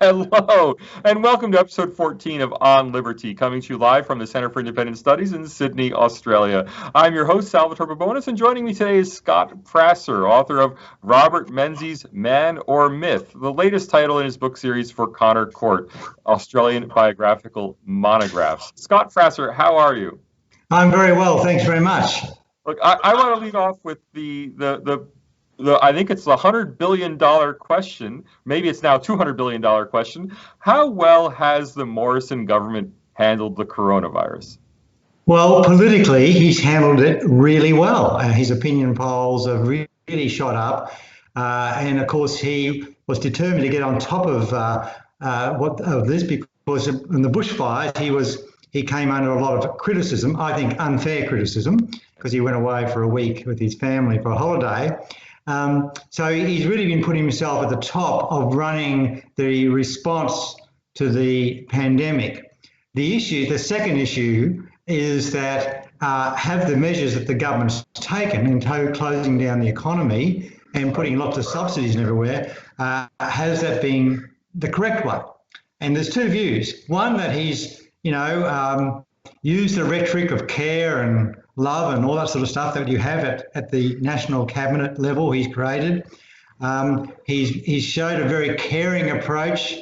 Hello, and welcome to episode 14 of On Liberty, coming to you live from the Center for Independent Studies in Sydney, Australia. I'm your host, Salvatore Babonis, and joining me today is Scott Prasser, author of Robert Menzies, Man or Myth, the latest title in his book series for Connor Court, Australian Biographical Monographs. Scott Prasser, how are you? I'm very well, thanks very much. Look, I want to lead off with I think it's the $100 billion question. Maybe it's now $200 billion question. How well has the Morrison government handled the coronavirus? Well, politically, he's handled it really well. His opinion polls have really shot up. And of course, he was determined to get on top of this because in the bushfires, he came under a lot of criticism, I think unfair criticism, because he went away for a week with his family for a holiday. So he's really been putting himself at the top of running the response to the pandemic. The second issue is that have the measures that the government's taken in closing down the economy and putting lots of subsidies everywhere, has that been the correct one? And there's two views. One, that he's used the rhetoric of care and love and all that sort of stuff that you have at the national cabinet level he's created. He's showed a very caring approach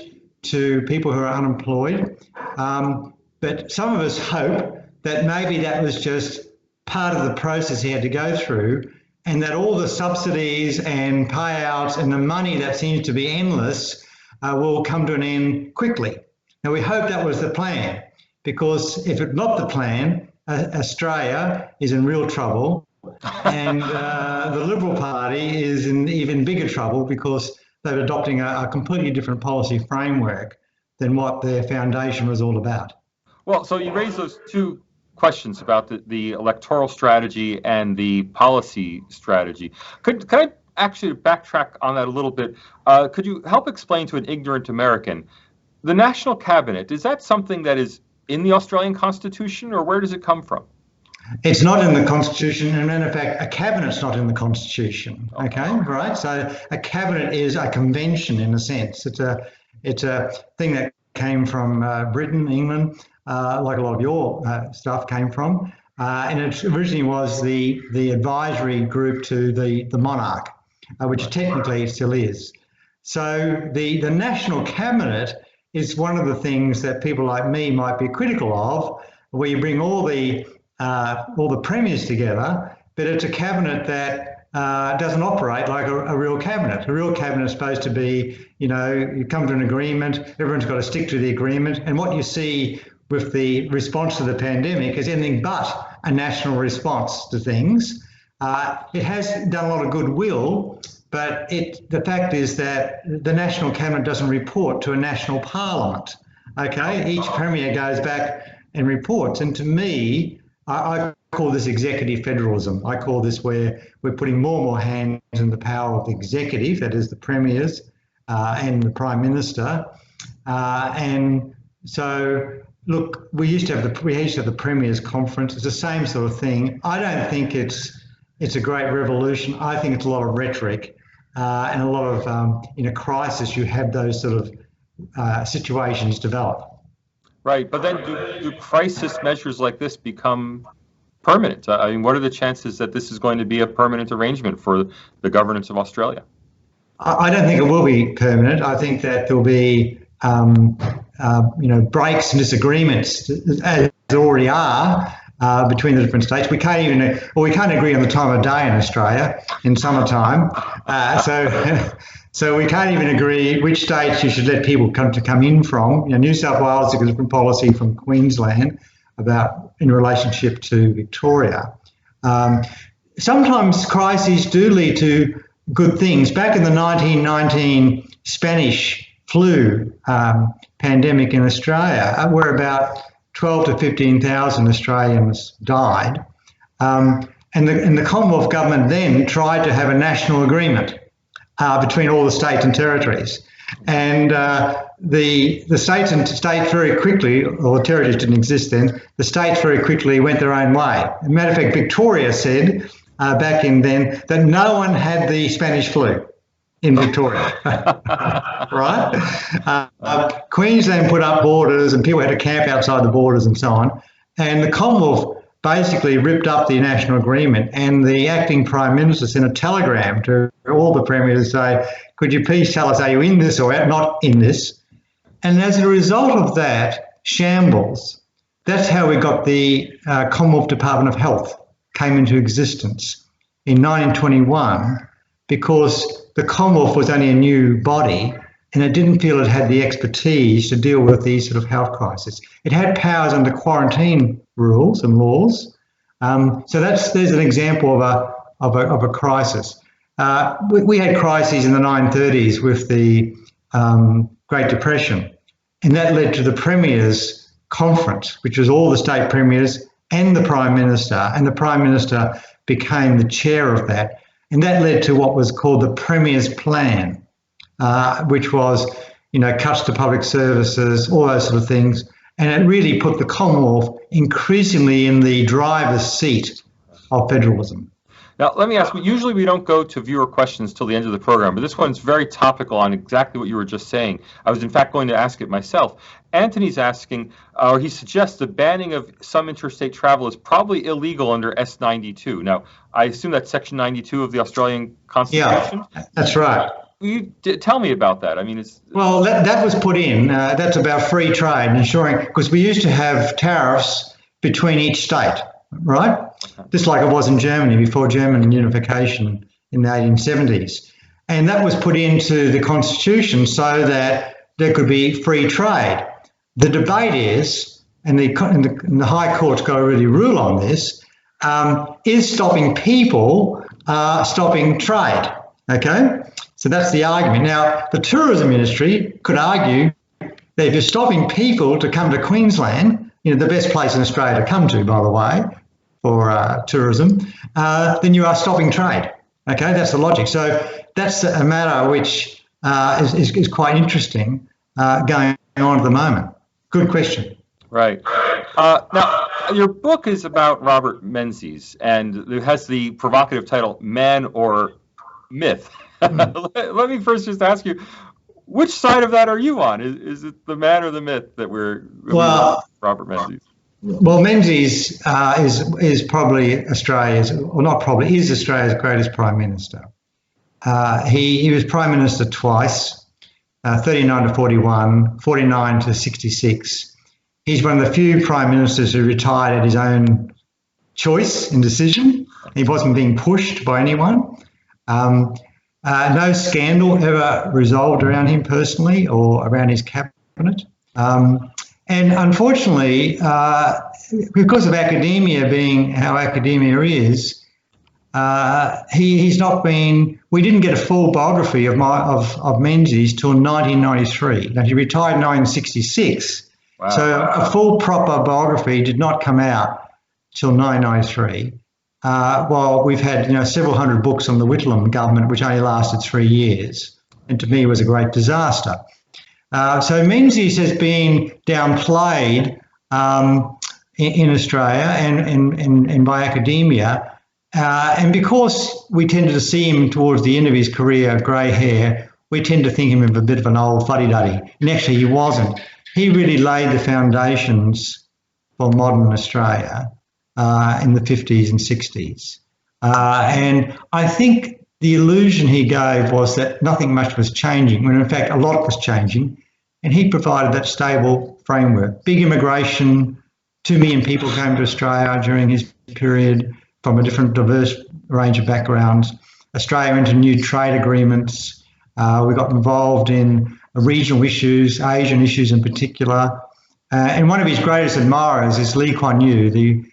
to people who are unemployed. But some of us hope that maybe that was just part of the process he had to go through, and that all the subsidies and payouts and the money that seems to be endless will come to an end quickly. Now, we hope that was the plan, because if it's not the plan, Australia is in real trouble, and the Liberal Party is in even bigger trouble because they're adopting a completely different policy framework than what their foundation was all about. Well, so you raised those two questions about the electoral strategy and the policy strategy. Could I actually backtrack on that a little bit? Could you help explain to an ignorant American, the national cabinet, is that something that is in the Australian Constitution, or where does it come from? It's not in the Constitution, and in fact, a cabinet's not in the Constitution. Okay, right? So a cabinet is a convention in a sense. It's a thing that came from Britain, England, like a lot of your stuff came from, and it originally was the advisory group to the monarch, which technically it still is. So the national cabinet is one of the things that people like me might be critical of, where you bring all the premiers together, but it's a cabinet that doesn't operate like a real cabinet. A real cabinet is supposed to be, you come to an agreement, everyone's got to stick to the agreement, and what you see with the response to the pandemic is anything but a national response to things. It has done a lot of goodwill, but the fact is that the national cabinet doesn't report to a national parliament. Okay, each premier goes back and reports, and to me, I call this executive federalism. I call this where we're putting more and more hands in the power of the executive, that is the premiers and the prime minister. And so, look, we used to have the premiers conference. It's the same sort of thing. I don't think it's a great revolution. I think it's a lot of rhetoric. And a lot of, in a crisis, you have those sort of situations develop. Right, but then do crisis measures like this become permanent? I mean, what are the chances that this is going to be a permanent arrangement for the governance of Australia? I don't think it will be permanent. I think that there'll be, breaks and disagreements, as there already are, between the different states. We can't agree on the time of day in Australia in summertime. So we can't even agree which states you should let people come in from. New South Wales has a different policy from Queensland in relationship to Victoria. Sometimes crises do lead to good things. Back in the 1919 Spanish flu pandemic in Australia, where about 12 to 15,000 Australians died. And the Commonwealth government then tried to have a national agreement between all the states and territories. And the states very quickly, or the territories didn't exist then, the states very quickly went their own way. As a matter of fact, Victoria said back in then that no one had the Spanish flu in Victoria, right? Queensland put up borders and people had to camp outside the borders and so on. And the Commonwealth basically ripped up the national agreement, and the acting Prime Minister sent a telegram to all the premiers to say, could you please tell us, are you in this or not in this? And as a result of that shambles, that's how we got the Commonwealth Department of Health came into existence in 1921, because the Commonwealth was only a new body and it didn't feel it had the expertise to deal with these sort of health crises. It had powers under quarantine rules and laws. So there's an example of a crisis. We had crises in the 1930s with the Great Depression, and that led to the Premiers' Conference, which was all the state premiers and the Prime Minister, and the Prime Minister became the chair of that. And that led to what was called the Premier's Plan, which was, cuts to public services, all those sort of things. And it really put the Commonwealth increasingly in the driver's seat of federalism. Now, let me ask you, usually we don't go to viewer questions till the end of the program, but this one's very topical on exactly what you were just saying. I was, in fact, going to ask it myself. Anthony's asking, or he suggests the banning of some interstate travel is probably illegal under S92. Now, I assume that's Section 92 of the Australian Constitution? Yeah, that's right. Tell me about that. I mean, well, that was put in. That's about free trade, ensuring, because we used to have tariffs between each state, right? Okay. Just like it was in Germany before German unification in the 1870s. And that was put into the Constitution so that there could be free trade. The debate is, and the High Court's got to really rule on this, is stopping people stopping trade, okay? So that's the argument. Now, the tourism industry could argue that if you're stopping people to come to Queensland, the best place in Australia to come to, by the way, for tourism, then you are stopping trade. Okay, that's the logic. So that's a matter which is quite interesting going on at the moment. Good question. Right. Now, your book is about Robert Menzies, and it has the provocative title, Man or Myth. Let me first just ask you, which side of that are you on? Is it the man or the myth that we're Robert Menzies? Well, Menzies is probably Australia's, or not probably, is Australia's greatest Prime Minister. He was Prime Minister twice, 39 to 41, 49 to 66. He's one of the few Prime Ministers who retired at his own choice and decision. He wasn't being pushed by anyone. No scandal ever resolved around him personally or around his cabinet. And unfortunately, because of academia being how academia is, he's not been. We didn't get a full biography of Menzies till 1993. Now, he retired in 1966, wow. So a full proper biography did not come out till 1993. While we've had several hundred books on the Whitlam government, which only lasted 3 years, and to me was a great disaster. So Menzies has been downplayed in Australia and by academia, and because we tended to see him towards the end of his career, grey hair, we tend to think him of a bit of an old fuddy-duddy, and actually he wasn't. He really laid the foundations for modern Australia in the 50s and 60s. And I think the illusion he gave was that nothing much was changing, when in fact a lot was changing. And he provided that stable framework. Big immigration, 2 million people came to Australia during his period from a different diverse range of backgrounds. Australia entered new trade agreements. We got involved in regional issues, Asian issues in particular. And one of his greatest admirers is Lee Kuan Yew, the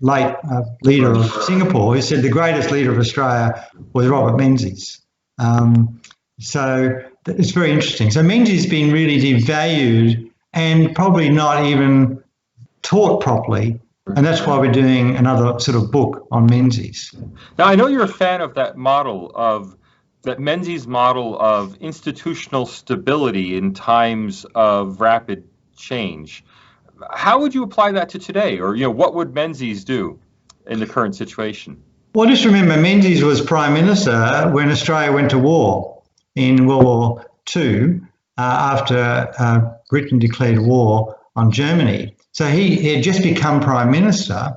late leader of Singapore, who said the greatest leader of Australia was Robert Menzies. So it's very interesting. So Menzies has been really devalued and probably not even taught properly. And that's why we're doing another sort of book on Menzies. Now, I know you're a fan of that Menzies model of institutional stability in times of rapid change. How would you apply that to today? Or, what would Menzies do in the current situation? Well, just remember, Menzies was Prime Minister when Australia went to war in World War II after Britain declared war on Germany. So he had just become Prime Minister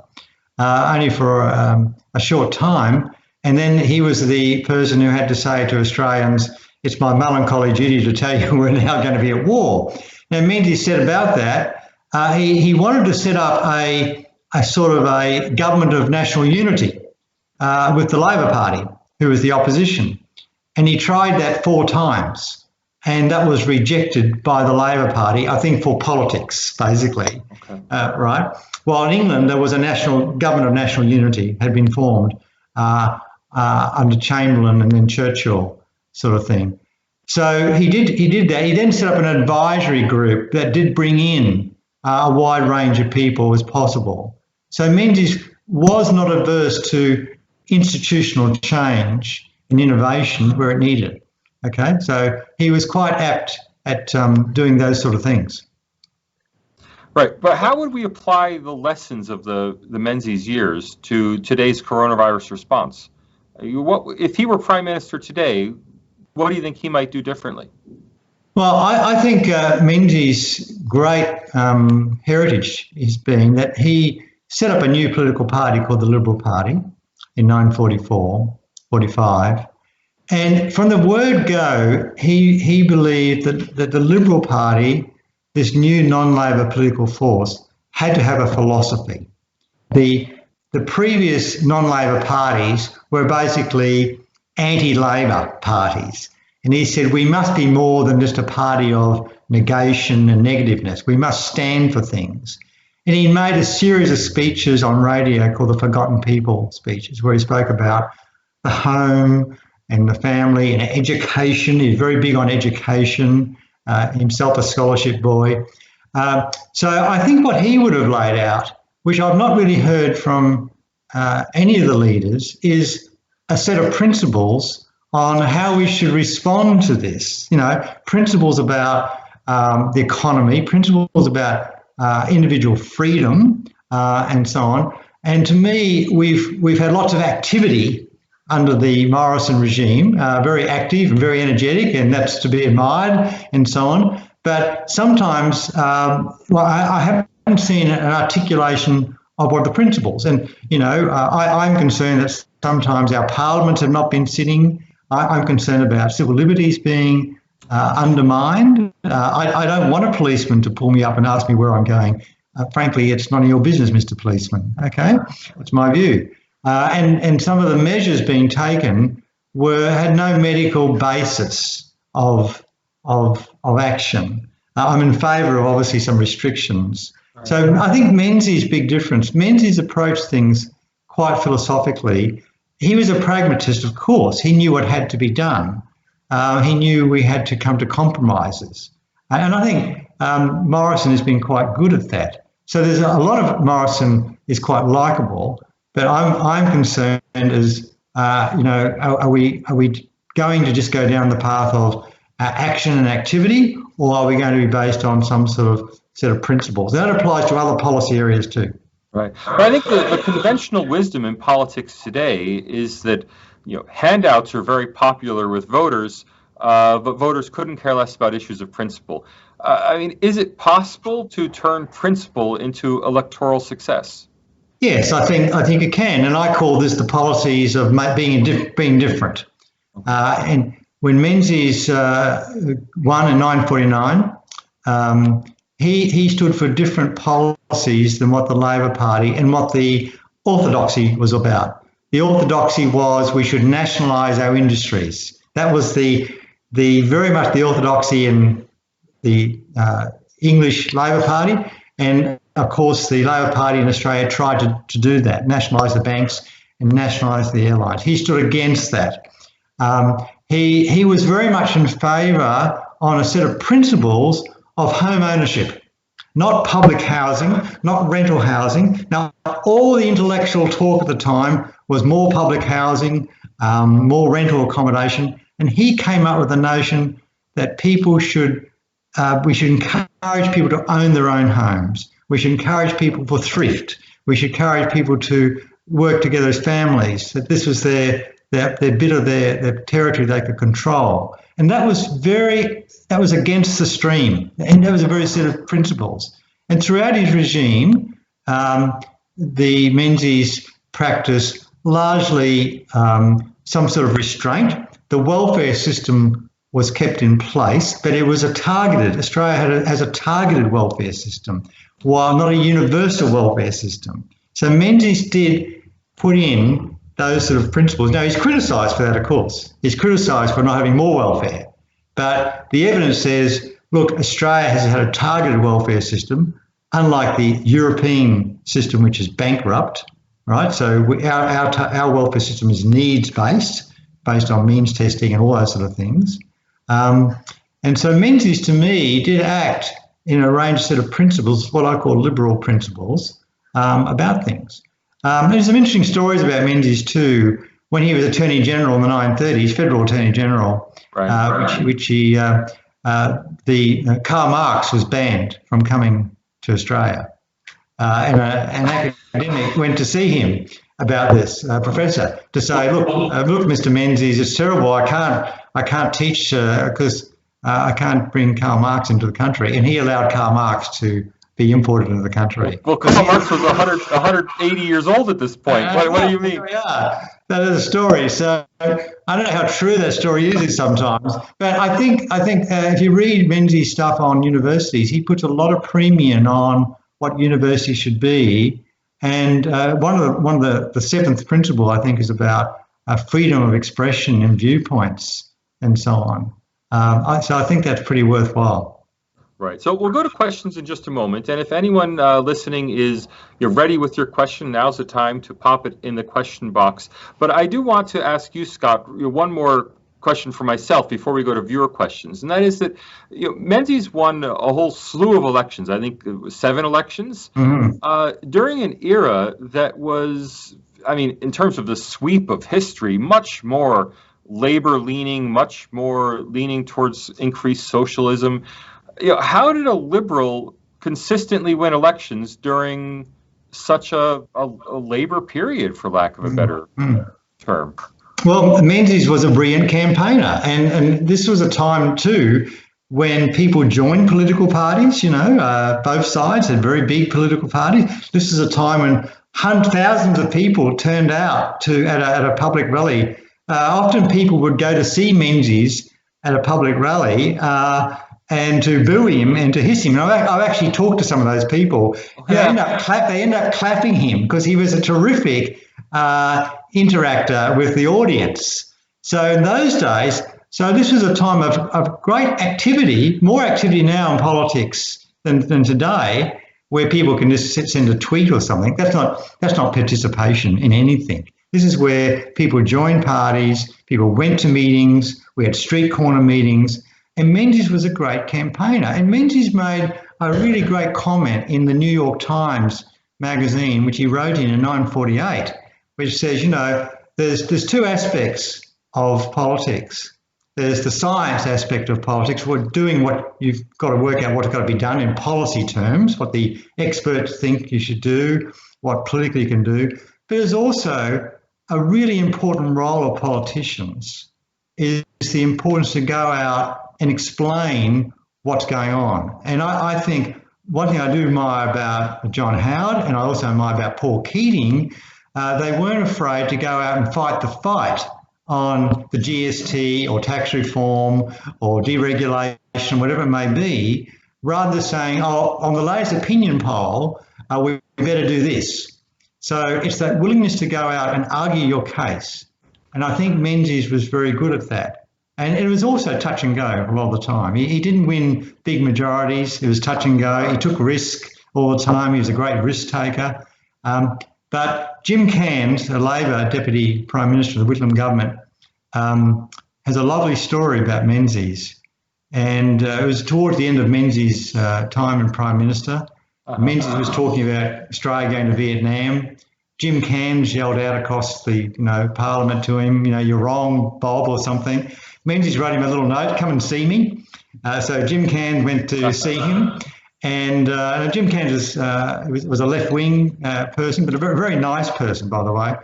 only for a short time. And then he was the person who had to say to Australians, it's my melancholy duty to tell you we're now going to be at war. Now, Menzies said about that, he wanted to set up a sort of a government of national unity with the Labor Party, who was the opposition. And he tried that 4 times. And that was rejected by the Labor Party, I think, for politics, basically. Okay. Right? While in England, there was a national government of national unity had been formed under Chamberlain and then Churchill, sort of thing. So he did that. He then set up an advisory group that did bring in a wide range of people as possible. So Menzies was not averse to institutional change and innovation where it needed. Okay, so he was quite apt at doing those sort of things. Right, but how would we apply the lessons of the Menzies years to today's coronavirus response? What if he were Prime Minister today? What do you think he might do differently? Well, I think Menzies' great heritage has been that he set up a new political party called the Liberal Party in 1945. And from the word go, he believed that the Liberal Party, this new non-Labor political force, had to have a philosophy. The previous non-Labor parties were basically anti-Labor parties. And he said, we must be more than just a party of negation and negativeness. We must stand for things. And he made a series of speeches on radio called the Forgotten People speeches, where he spoke about the home and the family and education. He's very big on education, himself a scholarship boy. So I think what he would have laid out, which I've not really heard from any of the leaders, is a set of principles on how we should respond to this. You know, principles about the economy, principles about individual freedom, and so on. And to me, we've had lots of activity under the Morrison regime, very active and very energetic, and that's to be admired and so on. But sometimes, I haven't seen an articulation of what the principles. And, you know, I'm concerned that sometimes our parliaments have not been sitting. I'm concerned about civil liberties being undermined. I don't want a policeman to pull me up and ask me where I'm going. Frankly, it's none of your business, Mr. Policeman. Okay, that's my view. And some of the measures being taken had no medical basis of action. I'm in favour of obviously some restrictions. So I think Menzies' big difference. Menzies approached things quite philosophically. He was a pragmatist, of course. He knew what had to be done. He knew we had to come to compromises. And I think Morrison has been quite good at that. So there's a lot of Morrison is quite likeable, but I'm concerned as, you know, are we going to just go down the path of action and activity, or are we going to be based on some sort of set of principles? That applies to other policy areas too. Right. But I think the conventional wisdom in politics today is that, you know, handouts are very popular with voters, but voters couldn't care less about issues of principle. I mean, is it possible to turn principle into electoral success? Yes, I think it can, and I call this the policies of being different. And when Menzies won in 1949, he stood for different policies than what the Labor Party and what the orthodoxy was about. The orthodoxy was we should nationalise our industries. That was the very much the orthodoxy in the English Labor Party, and of course the Labor Party in Australia tried to do that, nationalise the banks and nationalise the airlines. He stood against that. He was very much in favour on a set of principles of home ownership, not public housing, not rental housing. Now, all the intellectual talk at the time was more public housing, more rental accommodation, and he came up with the notion that we should encourage people to own their own homes. We should encourage people for thrift. We should encourage people to work together as families, that this was their bit of their territory they could control. And that was against the stream. And that was a very set of principles. And throughout his regime, the Menzies practiced largely some sort of restraint. The welfare system was kept in place, but it was Australia has a targeted welfare system, while not a universal welfare system. So Menzies did put in those sort of principles. Now, he's criticised for that, of course. He's criticised for not having more welfare. But the evidence says, look, Australia has had a targeted welfare system, unlike the European system, which is bankrupt, right? So our welfare system is needs-based, based on means testing and all those sort of things. And so Menzies, to me, did act in a range set of principles, what I call liberal principles, about things. There's some interesting stories about Menzies too. When he was Attorney General in the 1930s, Federal Attorney General, Karl Marx was banned from coming to Australia. And an academic went to see him about this, professor, to say, look, Mr. Menzies, it's terrible. I can't teach because I can't bring Karl Marx into the country. And he allowed Karl Marx to be imported into the country. Well, Karl Marx was 180 years old at this point. What do you mean? Yeah, that is a story. So I don't know how true that story is sometimes, but I think if you read Menzies' stuff on universities, he puts a lot of premium on what universities should be. And one of the seventh principle, I think, is about freedom of expression and viewpoints and so on. So I think that's pretty worthwhile. Right. So we'll go to questions in just a moment. And if anyone listening you're ready with your question, now's the time to pop it in the question box. But I do want to ask you, Scott, one more question for myself before we go to viewer questions. And that is that Menzies won a whole slew of elections. I think it was 7 elections during an era that was, I mean, in terms of the sweep of history, much more labor leaning, much more leaning towards increased socialism. How did a liberal consistently win elections during such a labor period, for lack of a better term? Well, Menzies was a brilliant campaigner, and this was a time too when people joined political parties. Both sides had very big political parties. This is a time when thousands of people turned out at a public rally. Often people would go to see Menzies at a public rally. And to boo him and to hiss him. And I've actually talked to some of those people. They end up clapping him because he was a terrific interactor with the audience. So in those days, this was a time of great activity, more activity now in politics than today, where people can just send a tweet or something. That's not participation in anything. This is where people joined parties, people went to meetings, we had street corner meetings. And Menzies was a great campaigner. And Menzies made a really great comment in the New York Times magazine, which he wrote in 1948, which says, there's 2 aspects of politics. There's the science aspect of politics. We're doing what you've got to work out what's got to be done in policy terms, what the experts think you should do, what politically you can do. But there's also a really important role of politicians is the importance to go out and explain what's going on. And I think one thing I do admire about John Howard, and I also admire about Paul Keating, they weren't afraid to go out and fight the fight on the GST or tax reform or deregulation, whatever it may be, rather than saying, on the latest opinion poll, we better do this. So it's that willingness to go out and argue your case. And I think Menzies was very good at that. And it was also touch and go a lot of the time. He didn't win big majorities. It was touch and go. He took risk all the time. He was a great risk taker. But Jim Cairns, a Labor Deputy Prime Minister of the Whitlam government, has a lovely story about Menzies. And it was towards the end of Menzies' time as Prime Minister. Menzies was talking about Australia going to Vietnam. Jim Cairns yelled out across the Parliament to him, you're wrong, Bob, or something. Menzies wrote him a little note, come and see me. So Jim Cairns went to see him. And Jim Cairns was a left-wing person, but a very, very nice person, by the way.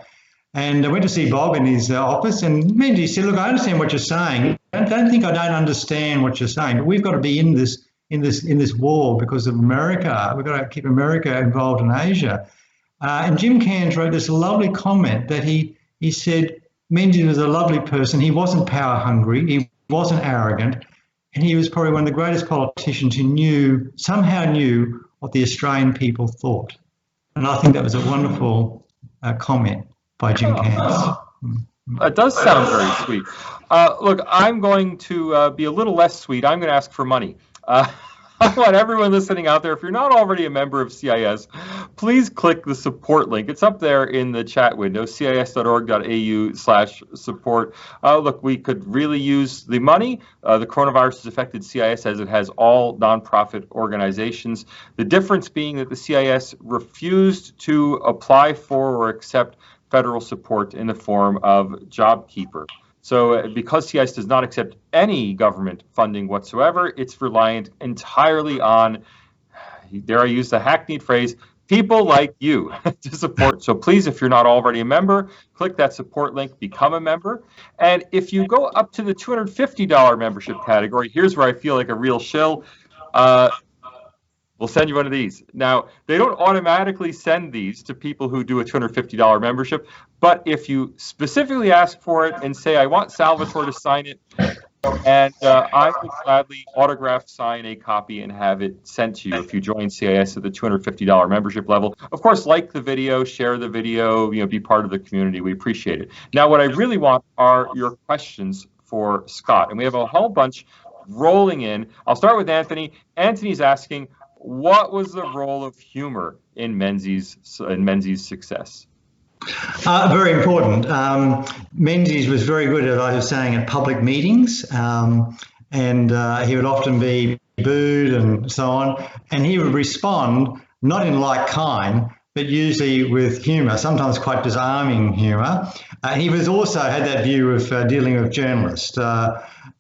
And I went to see Bob in his office, and Menzies said, "Look, I understand what you're saying. Don't think I don't understand what you're saying, but we've got to be in this war because of America. We've got to keep America involved in Asia." And Jim Cairns wrote this lovely comment that he said Menzies was a lovely person. He wasn't power hungry. He wasn't arrogant. And he was probably one of the greatest politicians who somehow knew what the Australian people thought. And I think that was a wonderful comment by Jim Cairns. That does sound very sweet. Look, I'm going to be a little less sweet. I'm going to ask for money. I want everyone listening out there, if you're not already a member of CIS, please click the support link. It's up there in the chat window, cis.org.au/support. Look, we could really use the money. The coronavirus has affected CIS as it has all nonprofit organizations. The difference being that the CIS refused to apply for or accept federal support in the form of JobKeeper. So because CIS does not accept any government funding whatsoever, it's reliant entirely on, dare I use the hackneyed phrase, people like you to support. So please, if you're not already a member, click that support link, become a member. And if you go up to the $250 membership category, here's where I feel like a real shill. We'll send you one of these. Now, they don't automatically send these to people who do a $250 membership, but if you specifically ask for it and say, I want Salvatore to sign it, and I would gladly autograph sign a copy and have it sent to you if you join CIS at the $250 membership level. Of course, like the video, share the video, be part of the community. We appreciate it. Now, what I really want are your questions for Scott, and we have a whole bunch rolling in. I'll start with Anthony. Anthony's asking, what was the role of humour in Menzies' success? Very important. Menzies was very good, as I was saying, at public meetings, and he would often be booed and so on, and he would respond not in like kind, but usually with humour, sometimes quite disarming humour. He was also had that view of dealing with journalists,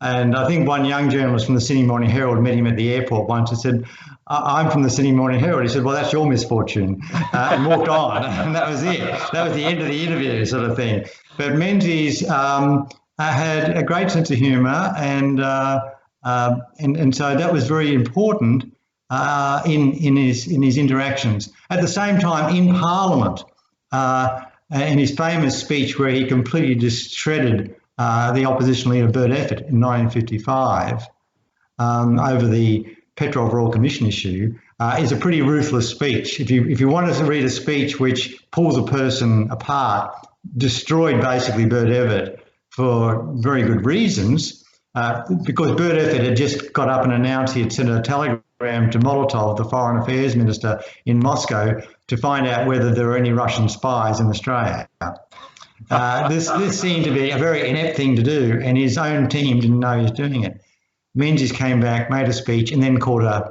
and I think one young journalist from the Sydney Morning Herald met him at the airport once and said, "I'm from the Sydney Morning Herald." He said, "Well, that's your misfortune," and walked on. And that was it. That was the end of the interview, sort of thing. But Menzies had a great sense of humour, and so that was very important in his interactions. At the same time, in Parliament, in his famous speech where he completely discredited the opposition leader Bert Effort in 1955 over the Petrol Royal Commission issue, is a pretty ruthless speech. If you want to read a speech which pulls a person apart, destroyed basically Bert Effort for very good reasons, because Bert Effort had just got up and announced he had sent a telegram to Molotov, the Foreign Affairs Minister in Moscow, to find out whether there were any Russian spies in Australia. This seemed to be a very inept thing to do, and his own team didn't know he was doing it. Menzies came back, made a speech, and then called an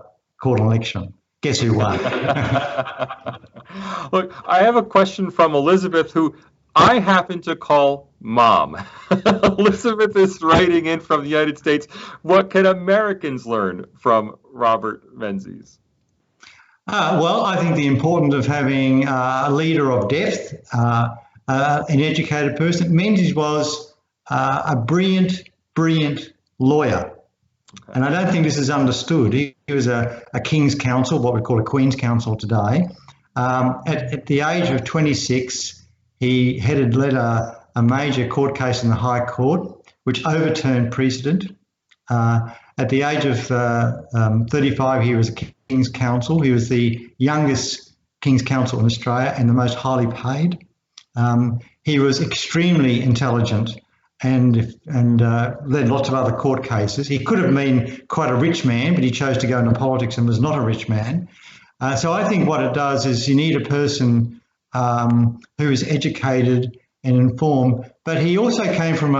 election. Guess who won? Look, I have a question from Elizabeth, who I happen to call Mom. Elizabeth is writing in from the United States. What can Americans learn from Robert Menzies? Well, I think the importance of having a leader of depth, an educated person. Menzies was a brilliant lawyer. And I don't think this is understood. He was a King's Counsel, what we call a Queen's Counsel today. At the age of 26, he led a major court case in the High Court, which overturned precedent. At the age of 35, he was a King's Counsel. He was the youngest King's Counsel in Australia and the most highly paid. He was extremely intelligent and led lots of other court cases. He could have been quite a rich man, but he chose to go into politics and was not a rich man. So I think what it does is you need a person who is educated and informed, but he also came from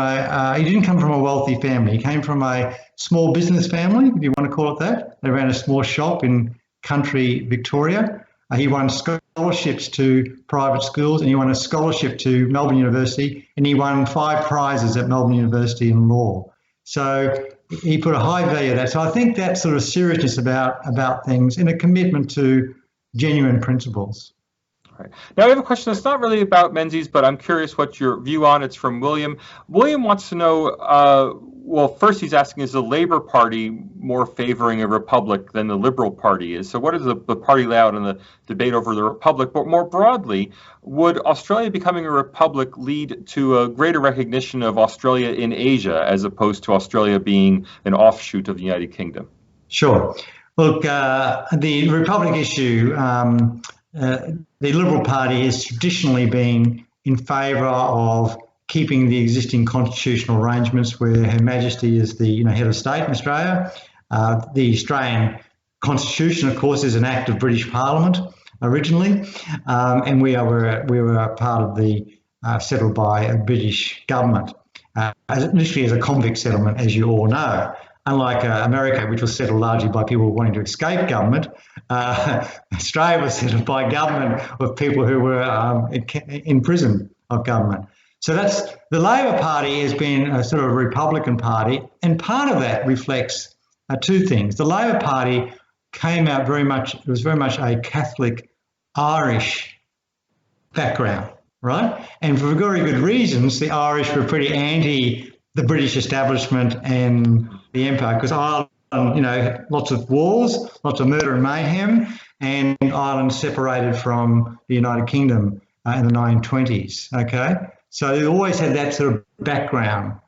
he didn't come from a wealthy family. He came from a small business family, if you want to call it that. They ran a small shop in country Victoria. He won scholarships to private schools, and he won a scholarship to Melbourne University, and he won 5 prizes at Melbourne University in law. So he put a high value on that. So I think that sort of seriousness about things and a commitment to genuine principles. Right. Now, I have a question that's not really about Menzies, but I'm curious what your view on it's from William. William wants to know, well, first he's asking, is the Labour Party more favouring a republic than the Liberal Party is? So what does the party lay out in the debate over the republic? But more broadly, would Australia becoming a republic lead to a greater recognition of Australia in Asia as opposed to Australia being an offshoot of the United Kingdom? Sure. Look, the republic issue, the Liberal Party has traditionally been in favour of keeping the existing constitutional arrangements where Her Majesty is the head of state in Australia. The Australian Constitution, of course, is an act of British Parliament originally, and we were a part of the settled by a British government, initially as a convict settlement, as you all know. Unlike America, which was settled largely by people wanting to escape government, Australia was settled by government of people who were in prison of government. So that's the Labor Party has been a sort of Republican party, and part of that reflects two things. The Labor Party came out it was very much a Catholic Irish background, right? And for very good reasons, the Irish were pretty anti the British establishment and the empire, because Ireland, lots of wars, lots of murder and mayhem, and Ireland separated from the United Kingdom in the 1920s, okay? So they always had that sort of background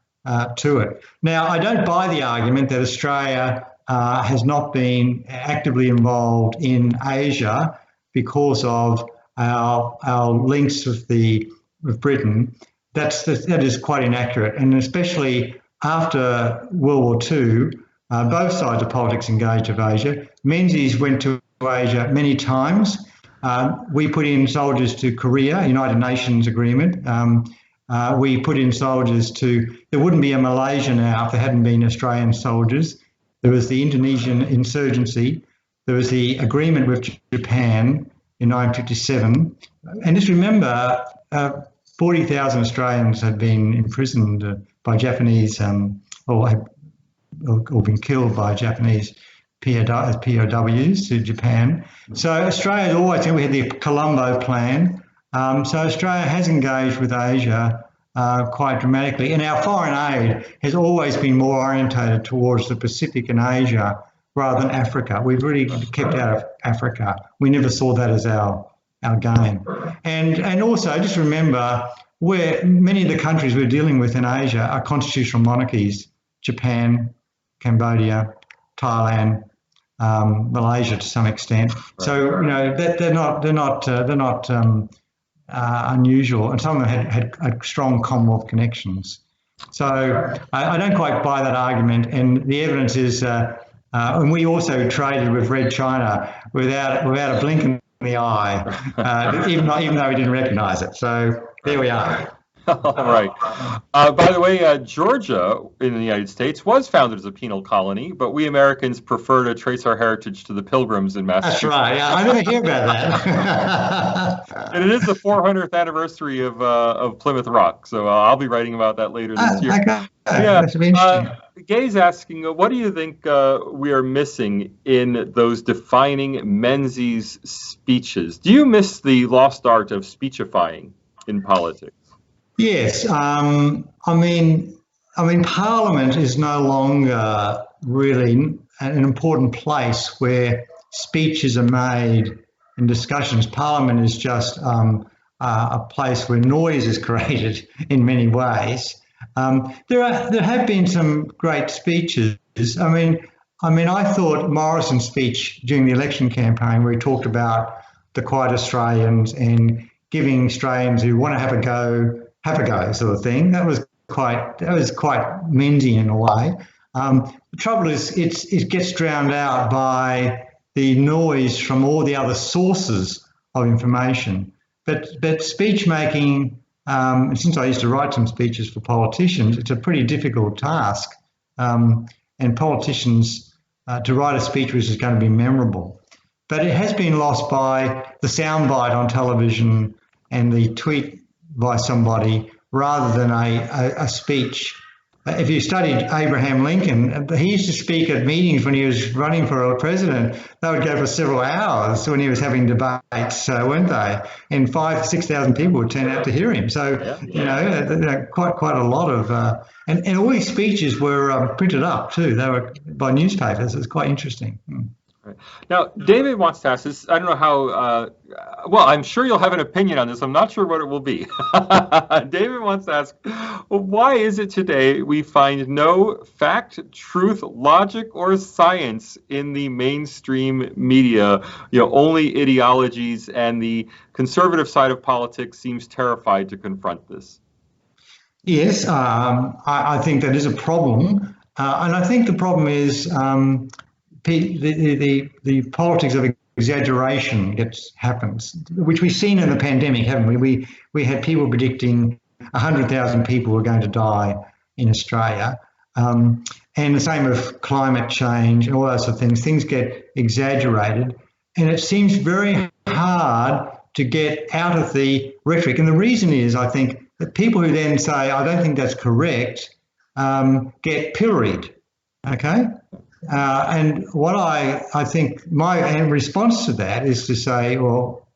to it. Now, I don't buy the argument that Australia has not been actively involved in Asia because of our links with Britain. That is quite inaccurate, and especially after World War II, both sides of politics engaged with Asia. Menzies went to Asia many times. We put in soldiers to Korea, United Nations agreement. We put in soldiers there wouldn't be a Malaysia now if there hadn't been Australian soldiers. There was the Indonesian insurgency. There was the agreement with Japan in 1957. And just remember, 40,000 Australians had been imprisoned by Japanese or been killed by Japanese POWs to Japan. So Australia always, we had the Colombo Plan. So Australia has engaged with Asia quite dramatically. And our foreign aid has always been more orientated towards the Pacific and Asia rather than Africa. We've really kept out of Africa. We never saw that as our game. And also just remember, where many of the countries we're dealing with in Asia are constitutional monarchies: Japan, Cambodia, Thailand, Malaysia to some extent. So they're not unusual, and some of them had strong Commonwealth connections. So I don't quite buy that argument, and the evidence is, and we also traded with Red China without a blink in the eye, even though we didn't recognise it. So there we are. All right. By the way, Georgia in the United States was founded as a penal colony, but we Americans prefer to trace our heritage to the Pilgrims in Massachusetts. That's right. Yeah, I never hear about that. And it is the 400th anniversary of Plymouth Rock, so I'll be writing about that later this year. Okay. Yeah. That's interesting. Gay's asking, what do you think we are missing in those defining Menzies speeches? Do you miss the lost art of speechifying in politics? Yes. I mean, Parliament is no longer really an important place where speeches are made and discussions. Parliament is just a place where noise is created in many ways. There have been some great speeches. I mean, I thought Morrison's speech during the election campaign, where he talked about the quiet Australians and giving Australians who want to have a go sort of thing. That was quite Menzies in a way. The trouble is, it gets drowned out by the noise from all the other sources of information. But speech making, since I used to write some speeches for politicians, it's a pretty difficult task. And politicians, to write a speech which is going to be memorable. But it has been lost by the soundbite on television and the tweet by somebody rather than a speech if you studied Abraham Lincoln, he used to speak at meetings when he was running for a president. They would go for several hours when he was having debates, weren't they? And 5,000-6,000 people would turn out to hear him. So, quite a lot of, and all his speeches were printed up too. They were by newspapers. It's quite interesting. Right. Now, David wants to ask this. I don't know how, well, I'm sure you'll have an opinion on this. I'm not sure what it will be. David wants to ask, well, why is it today we find no fact, truth, logic, or science in the mainstream media? Only ideologies, and the conservative side of politics seems terrified to confront this. Yes, I think that is a problem. And I think the problem is the politics of exaggeration happens, which we've seen in the pandemic, haven't we? We had people predicting 100,000 people were going to die in Australia, and the same with climate change and all those sort of things. Things get exaggerated, and it seems very hard to get out of the rhetoric. And the reason is, I think, that people who then say, I don't think that's correct, get pilloried, okay? And what I think my response to that is to say, well,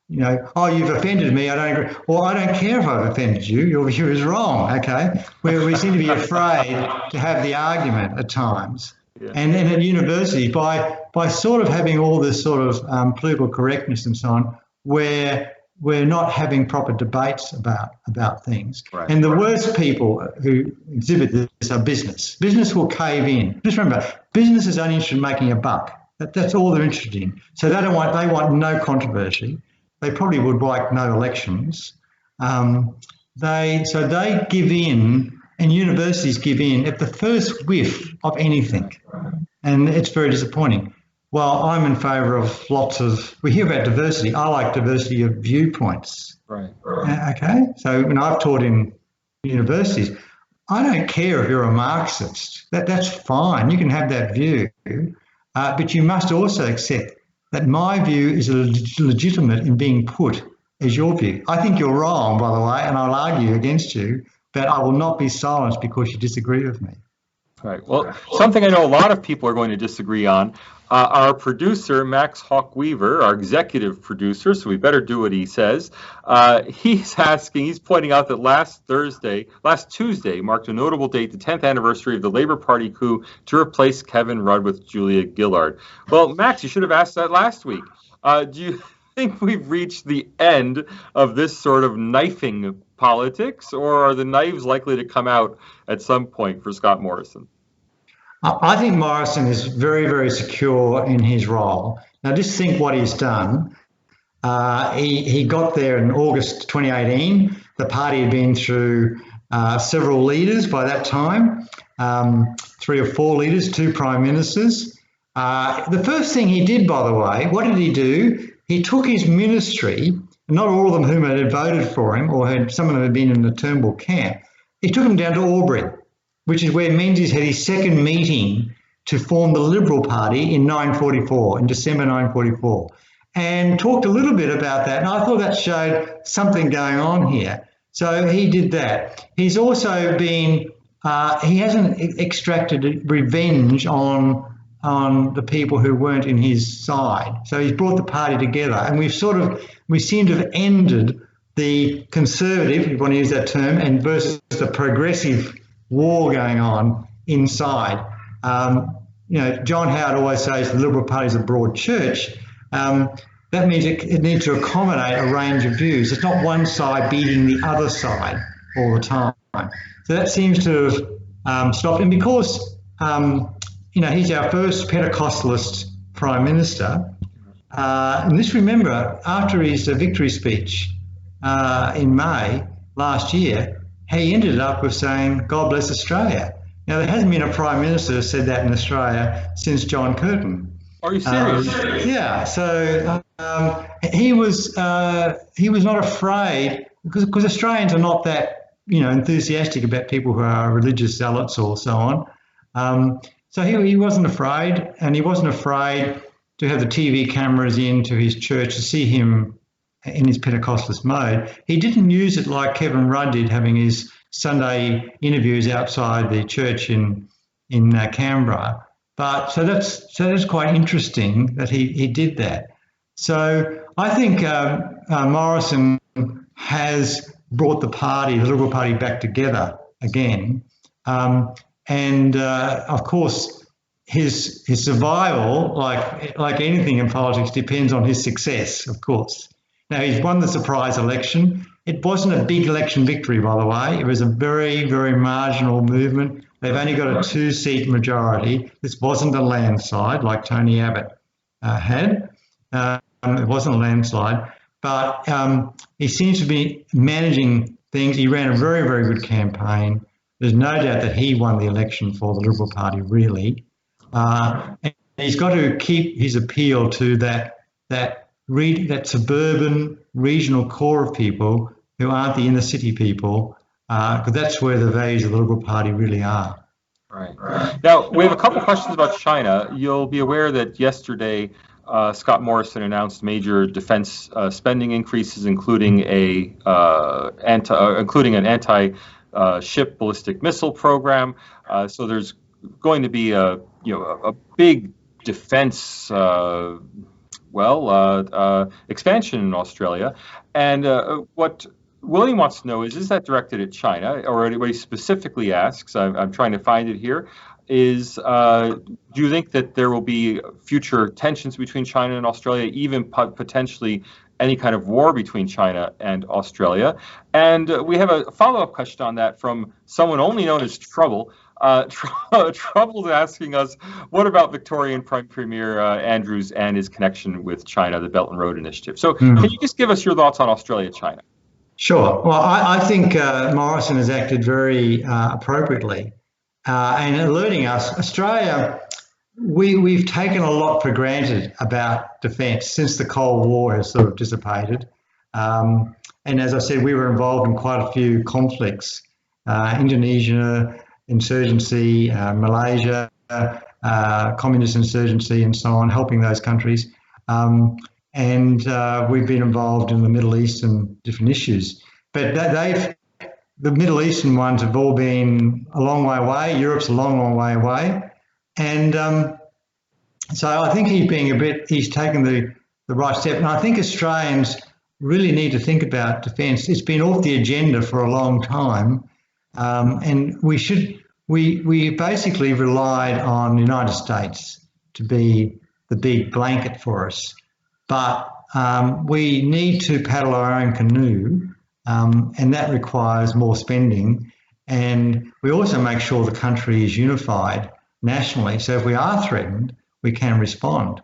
you've offended me, I don't agree. Well, I don't care if I've offended you, your view is wrong, okay? We seem to be afraid to have the argument at times. Yeah. And at universities, by sort of having all this sort of political correctness and so on, where we're not having proper debates about things. Right. And the worst people who exhibit this are business. Business will cave in. Just remember, business is only interested in making a buck. That's all they're interested in. So they want no controversy. They probably would like no elections. They give in, and universities give in at the first whiff of anything. And it's very disappointing. Well, I'm in favour of we hear about diversity. I like diversity of viewpoints. Right. Okay. So when I've taught in universities, I don't care if you're a Marxist. That's fine. You can have that view. But you must also accept that my view is legitimate in being put as your view. I think you're wrong, by the way, and I'll argue against you, but I will not be silenced because you disagree with me. Right. Well, something I know a lot of people are going to disagree on. Our producer, Max Hawk-Weaver, our executive producer, so we better do what he says. He's pointing out that last Tuesday marked a notable date, the 10th anniversary of the Labour Party coup to replace Kevin Rudd with Julia Gillard. Well, Max, you should have asked that last week. Do you think we've reached the end of this sort of knifing politics, or are the knives likely to come out at some point for Scott Morrison? I think Morrison is very, very secure in his role. Now, just think what he's done. He got there in August 2018. The party had been through several leaders by that time, 3 or 4 leaders, 2 prime ministers. The first thing he did, by the way, what did he do? He took his ministry, not all of them whom had voted for him, or some of them had been in the Turnbull camp. He took them down to Albury, which is where Menzies had his second meeting to form the Liberal Party in December 944, and talked a little bit about that. And I thought that showed something going on here. So he did that. He's also been, he hasn't extracted revenge on the people who weren't in his side. So he's brought the party together, and we seem to have ended the conservative, if you want to use that term, and versus the progressive war going on inside. John Howard always says the Liberal Party is a broad church. That means it needs to accommodate a range of views. It's not one side beating the other side all the time. So that seems to have stopped. And because he's our first Pentecostalist Prime Minister, and just remember, after his victory speech in May last year, he ended up with saying, God bless Australia. Now, there hasn't been a Prime Minister who said that in Australia since John Curtin. Are you serious? Yeah, so he was not afraid, because Australians are not that, enthusiastic about people who are religious zealots or so on. So he wasn't afraid, and he wasn't afraid to have the TV cameras into his church to see him in his Pentecostalist mode. He didn't use it like Kevin Rudd did, having his Sunday interviews outside the church in Canberra. But so that's quite interesting that he did that. So I think Morrison has brought the Liberal Party, back together again, and of course his survival, like anything in politics, depends on his success. Of course, now he's won the surprise election. It wasn't a big election victory, by the way. It was a very, very marginal movement. They've only got a 2-seat majority. This wasn't a landslide like Tony Abbott had. It wasn't a landslide, but he seems to be managing things. He ran a very, very good campaign. There's no doubt that he won the election for the Liberal Party, really. And he's got to keep his appeal to that suburban, regional core of people who aren't the inner city people, because that's where the values of the Liberal Party really are. Right. Now, we have a couple questions about China. You'll be aware that yesterday Scott Morrison announced major defense spending increases, including an anti-ship ballistic missile program. So there's going to be a big defense expansion in Australia. And what William wants to know is that directed at China, or what he specifically asks, I'm trying to find it here, is do you think that there will be future tensions between China and Australia, even potentially any kind of war between China and Australia? And we have a follow-up question on that from someone only known as Trouble. Trouble's asking us, what about Victorian Prime Premier Andrews and his connection with China, the Belt and Road Initiative? So can you just give us your thoughts on Australia-China? Sure. Well, I think Morrison has acted very appropriately and alerting us. Australia, we've taken a lot for granted about defence since the Cold War has sort of dissipated. And as I said, we were involved in quite a few conflicts, Indonesia, insurgency, Malaysia, communist insurgency, and so on, helping those countries. And we've been involved in the Middle East and different issues. But the Middle Eastern ones have all been a long way away. Europe's a long, long way away. And so I think he's taken the right step. And I think Australians really need to think about defence. It's been off the agenda for a long time. And we basically relied on the United States to be the big blanket for us. But we need to paddle our own canoe, and that requires more spending. And we also make sure the country is unified nationally. So if we are threatened, we can respond.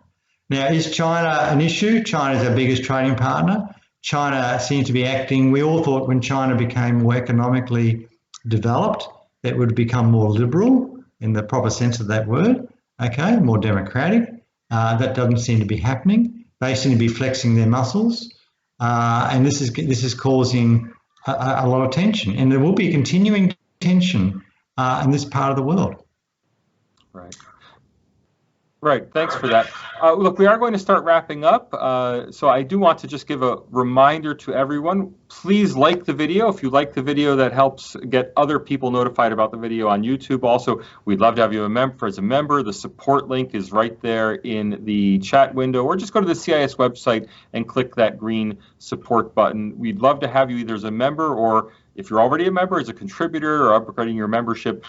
Now, is China an issue? China is our biggest trading partner. China seems to be acting. We all thought when China became more economically developed, that would become more liberal in the proper sense of that word, okay, more democratic. That doesn't seem to be happening. They seem to be flexing their muscles, and this is causing a lot of tension, and there will be continuing tension in this part of the world. Right. Thanks for that. Look, we are going to start wrapping up, so I do want to just give a reminder to everyone. Please like the video. If you like the video, that helps get other people notified about the video on YouTube. Also, we'd love to have you as a member. The support link is right there in the chat window, or just go to the CIS website and click that green support button. We'd love to have you either as a member, or if you're already a member, as a contributor, or upgrading your membership.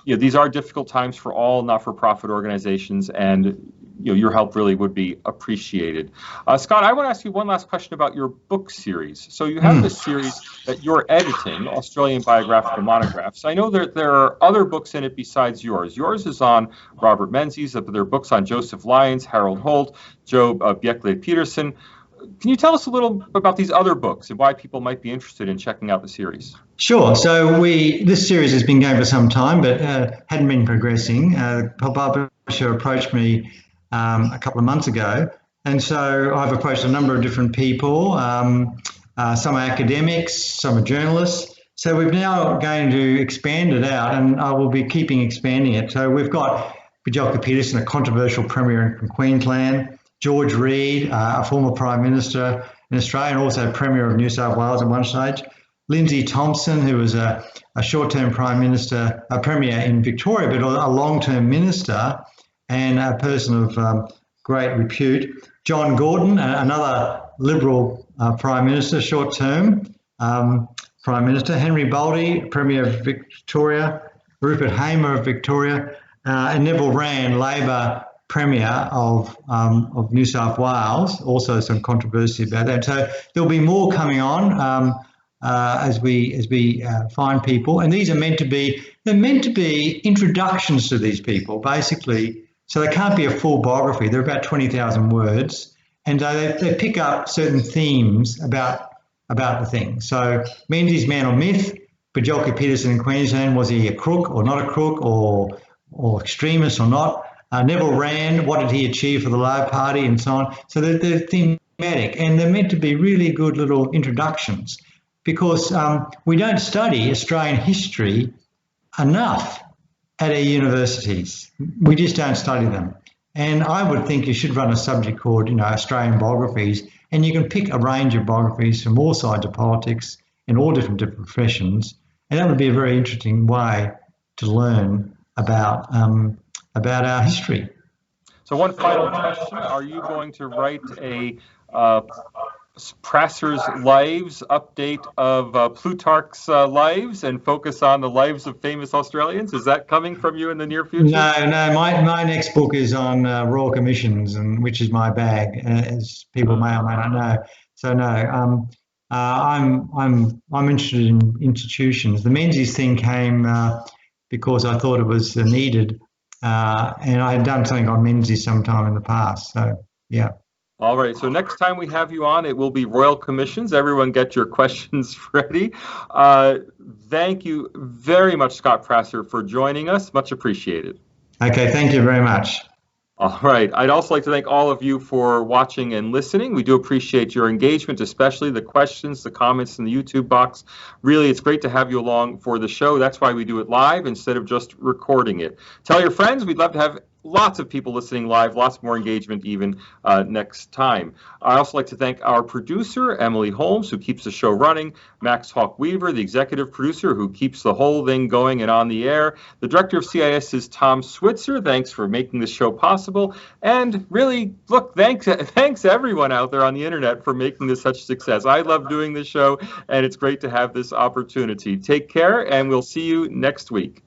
These are difficult times for all not-for-profit organizations, and your help really would be appreciated. Scott, I want to ask you one last question about your book series. So you have this series that you're editing, Australian Biographical Monographs. I know that there are other books in it besides yours. Yours is on Robert Menzies, but there are books on Joseph Lyons, Harold Holt, Job Bjeckley-Peterson. Can you tell us a little about these other books and why people might be interested in checking out the series? Sure. So this series has been going for some time, but hadn't been progressing. The publisher approached me a couple of months ago, and so I've approached a number of different people. Some are academics, some are journalists. So we're now going to expand it out, and I will be keeping expanding it. So we've got Bjeckley-Peterson, a controversial premier from Queensland. George Reid, a former Prime Minister in Australia and also Premier of New South Wales at one stage. Lindsay Thompson, who was a short-term Prime Minister, a Premier in Victoria, but a long-term minister and a person of great repute. John Gordon, another Liberal Prime Minister, short-term Prime Minister. Henry Boldy, Premier of Victoria. Rupert Hamer of Victoria. And Neville Wran, Labor Premier of New South Wales. Also some controversy about that. So there'll be more coming on as we find people, and these are meant to be introductions to these people, basically. So they can't be a full biography. They're about 20,000 words, and they pick up certain themes about the thing. So Menzies, man or myth? Bjelke Petersen in Queensland, was he a crook or not a crook, or extremist or not? Neville Wran, what did he achieve for the Labor Party, and so on. So they're thematic, and they're meant to be really good little introductions, because we don't study Australian history enough at our universities. We just don't study them. And I would think you should run a subject called, Australian biographies, and you can pick a range of biographies from all sides of politics and all different professions, and that would be a very interesting way to learn about our history. So one final question: are you going to write a Prasser's lives update of Plutarch's lives and focus on the lives of famous Australians? Is that coming from you in the near future? No. My next book is on royal commissions, and which is my bag, as people may or may not know. So no, I'm interested in institutions. The Menzies thing came because I thought it was needed, and I had done something on Menzies sometime in the past. So yeah. All right, so next time we have you on, it will be royal commissions. Everyone get your questions ready. Thank you very much, Scott Prasser, for joining us. Much appreciated. Okay, thank you very much. All right. I'd also like to thank all of you for watching and listening. We do appreciate your engagement, especially the questions, the comments in the YouTube box. Really, it's great to have you along for the show. That's why we do it live instead of just recording it. Tell your friends. We'd love to have lots of people listening live, lots more engagement even next time. I also like to thank our producer, Emily Holmes, who keeps the show running, Max Hawk-Weaver, the executive producer, who keeps the whole thing going and on the air. The director of CIS is Tom Switzer. Thanks for making this show possible. And really, look, thanks everyone out there on the internet for making this such a success. I love doing this show, and it's great to have this opportunity. Take care, and we'll see you next week.